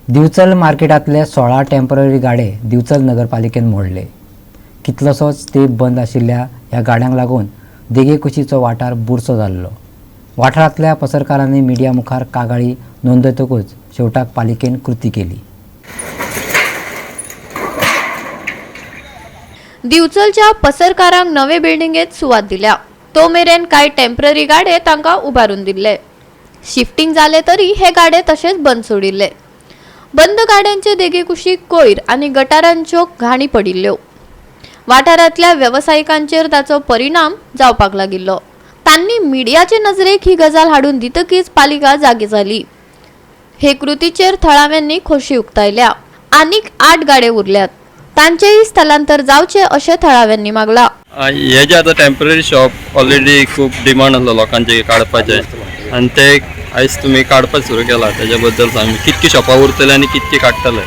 Bicholim मार्केटांतले 16 temporary गाडे दिवचल नगरपालिकेन मोडले. कितलोसोच तेंप बंद आशिल्ल्या ह्या गाड्यांक लागून देगेकुशीचो वाठार बुरसो जाल्लो. वाठारांतल्या पत्रकारांनी मिडिया मुखार कागाळी नोंदयतकूच शेवटाक पालिकेन कृती केली. दिवचलच्या पसरकारांक नवे बिल्डिंगेत सुवात दिल्या. तो मेरेन कांय टेम्पररी गाडे तांकां उबारून दिल्ले. शिफ्टिंग जाले तरी हे गाडे तशेच बंद सोडिल्ले. बंद गाड्यांचे देगेकुशीक कोयर आनी गटारांच्यो घाणी पडिल्ल्यो. वाठारांतल्या वेवसायिकांचेर ताचो परिणाम जावपाक लागिल्लो. तांणी मिडियाचे नजरेक ही गजाल हाडून दितकीच पालिका जागी जाली. हे कृतीचेर थळाव्यांनी खोशी उक्तायल्या. आनीक 8 गाडे उरल्यात. तांचेही स्थलांतर जावचे अशें थळाव्यांनी मागला. हे जे आतां टेम्पररी शॉप ऑलरेडी खूब डिमांड आसलो लोकांचे काडपाचे आनी ते आयज तुमी काडपाक सुरू केला. तेज्या बद्दल सांग, कितकी शॉपां उरतले आनी कितकी काडटले?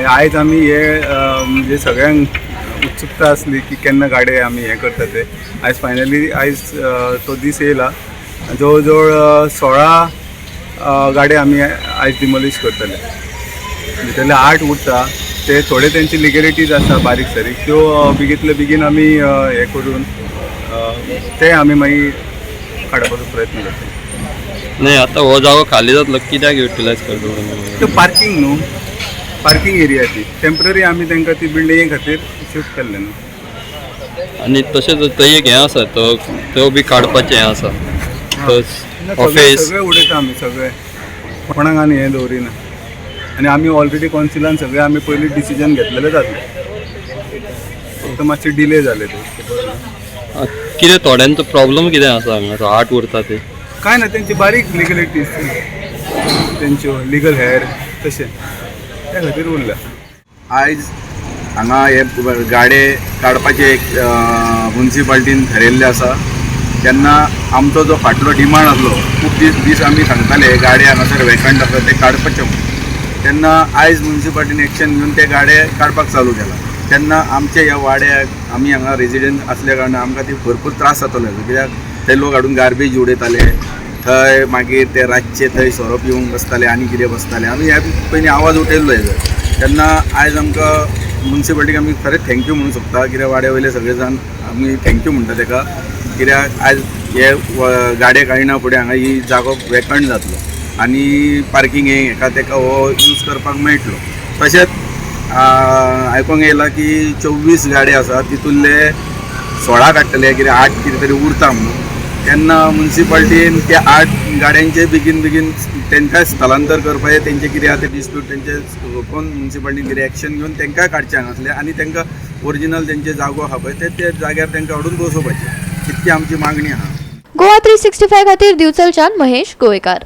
आयज आमी हे म्हणजे सगळ्यांक उत्सुकता आसली की केन्ना गाडे आमी हे करता ते. आयज फायनली आयज तो दीस येयला. जवळ जवळ 16 गाडे आमी आयज डिमोलिश करतले. भितरले 8 उरता. ते थोडे तेंची लिगलिटीज आसा बारीक सारीक, त्यो बेगींतले बेगीन आमी हे करून ते आमी मागीर काडपाचो प्रयत्न करता. नाही, आता हो जागो खाली जातलो कित्याक युटिलायज करता? तो पार्किंग न्हू, पार्किंग एरिया ती टेम्पररी आमी तांकां ती बिल्डिंगे खातीर शिफ्ट केल्ले न्हू. आनी तशेंच थंय एक हें आसा तो बी काडपाचें हें आसा. ऑफिस सगळे उडयता आमी, सगळे कोणाक आनी हें दवरिना. आनी आमी ऑलरेडी कॉन्सिलान सगळे आमी पयलीं डिसिजन घेतलेले जातले, फक्त मातशे डिले जाले ते. कितें थोड्यांचो प्रॉब्लम कितें आसा हांगा 8 उरता ते? कांय ना, तेंची बारीक लिगलिटीज तेंच्यो लिगल हेर तशें त्या खातीर उरल्या. आयज हांगा हे गाडे काडपाचे एक म्युन्सिपाल्टीन थारायल्ले आसा. तेन्ना आमचो जो फाटलो डिमांड आसलो, खूब दीस आमी सांगताले गाडे हांगासर वेकंट आसा ते काडपाचे म्हणून. तेन्ना आयज म्युन्सिपाल्टीन एक्शन घेवन ते गाडे काडपाक चालू केला. तेन्ना आमचे ह्या वाड्याक आमी हांगा रेजिडेंट असल्या कारणान आमकां ती भरपूर त्रास जाताले. कित्याक ते लोक हाडून गार्बेज उडयताले थंय, मागीर ते रातचे थंय सोरो पिवंक बसताले आनी कितें बसताले. आमी ह्या पयलीं आवाज उठयल्लो हेजो. तेन्ना आयज आमकां म्युन्सिपाल्टीक आमी खरेंच थँक्यू म्हणूंक सोदता. कित्याक वाड्या वयले सगळे जाण आमी थँक्यू म्हणटा ताका. कित्याक आयज हे गाडे काडिना फुडें हांगा ही जागो वेकंट जातलो आनी पार्किंगेक हेका तेका हो यूज करपाक मेळटलो. तशेंच आयकूंक येयला की 24 गाडे आसा, तितूंतले 16 काडटले, कितें 8 कितें तरी उरता म्हणून. तेन्ना म्युन्सिपाल्टीन त्या 8 गाड्यांचे बेगीन तांकां स्थलांतर करपाचें, तेंचे कितें आसा ते डिस्प्यूट तेंचे कोण म्युन्सिपाल्टीन कितें एक्शन घेवन तांकां काडचें हांगासलें आनी तांकां ओरिजिनल तेंचे जागो आहा पळय ते जाग्यार तांकां हाडून बसोवपाचें. इतकी आमची मागणी आहा. गोवा 365 खातीर दिवचलच्यान महेश गोवेकार.